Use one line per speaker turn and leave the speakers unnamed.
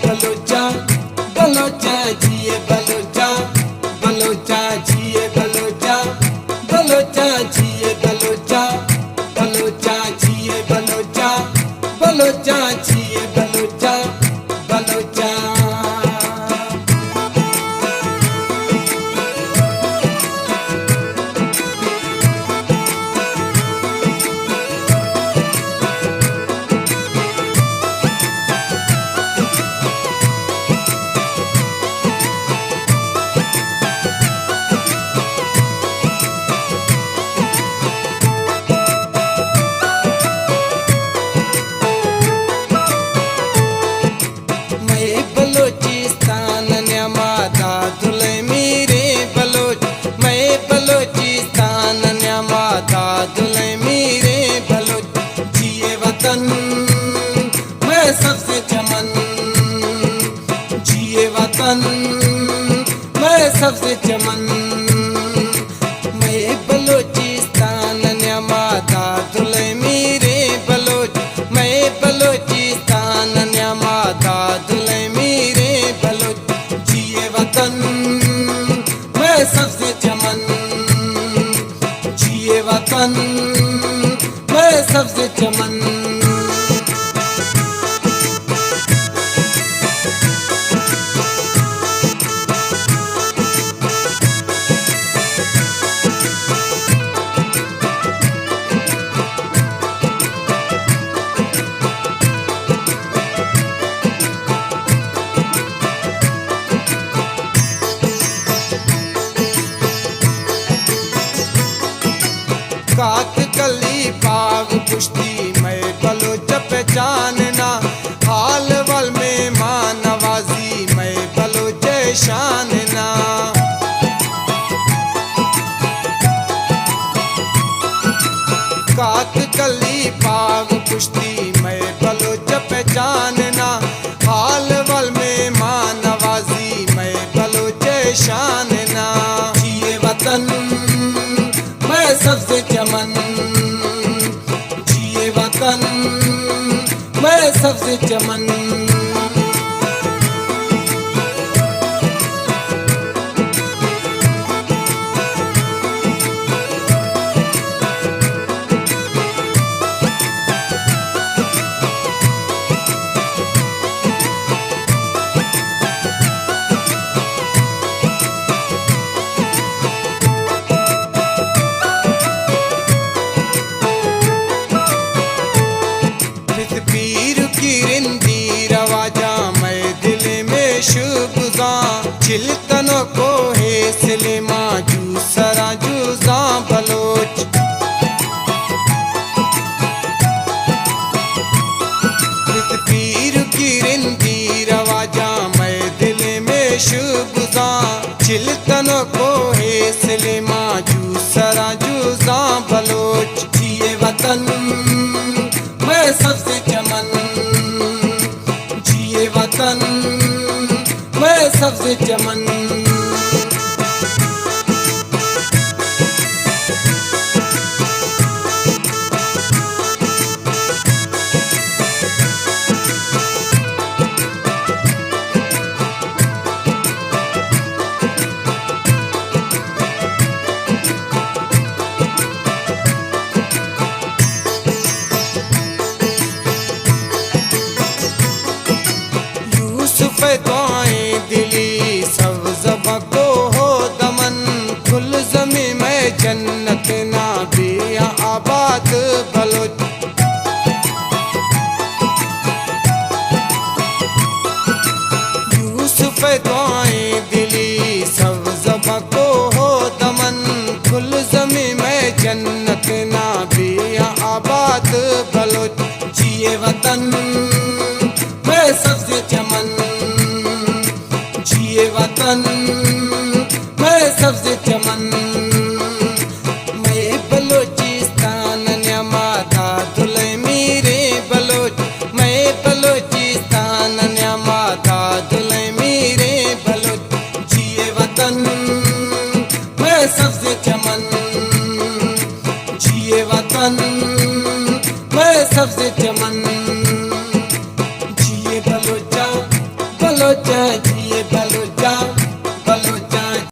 बलोचा, बलोचा जिए बलोचा, बलोचा जिए बलोचा, बलोचा जिए बलोचा, बलोचा जिए बलोचा, बलोचा जिए बलोचा, बलोचा। बलोचिस्तान न्यामादा दुले मेरे बलोच, मैं बलोचिस्तान न्यामादा दुले मेरे बलोच। जिए वतन मैं सबसे चमन, जिए वतन मैं सबसे चमन। मैं बलोचिस्तान न्यामादा दुले मेरे बलोच, मैं बलोचिस्तान न्यामादा दुले मेरे बलोच। जिए वतन मैं सबसे चमन, जिए वतन मैं सबसे चमन। काक कली पाग पुश्ती मैं बलोच पहचानना, हाल वल में मां नवाजी मैं बलोच शानना। काक कली पाग पुश्ती मैं बलोच पहचानना, हाल वल में मां नवाजी मैं बलोच शानना। जिए वतन मैं सबसे चमन, जिए वतन मैं सबसे चमन। पीर की रिंदी रवाजा मैं दिल में शुगुजा, चिल्तनों को है सिलेमा जूसरा जूजा बलोच। पीर की रिंदी रवाजा मैं दिल में शुगुजा, चिल्तनों को है सिलेमा जूसरा जूजा बलोच। जिए वतन मैं सबसे चमन, जिए वतन मैं सबसे चमन। दुआएं दिली सब ज़बां को हो दमन, कुल ज़मीं में जन्नत ना बिया आबाद बलोच। यूसुफ दुआएं दिली सब ज़बां को हो दमन, कुल ज़मीं में जन्नत ना बिया आबाद बलोच। जिए वतन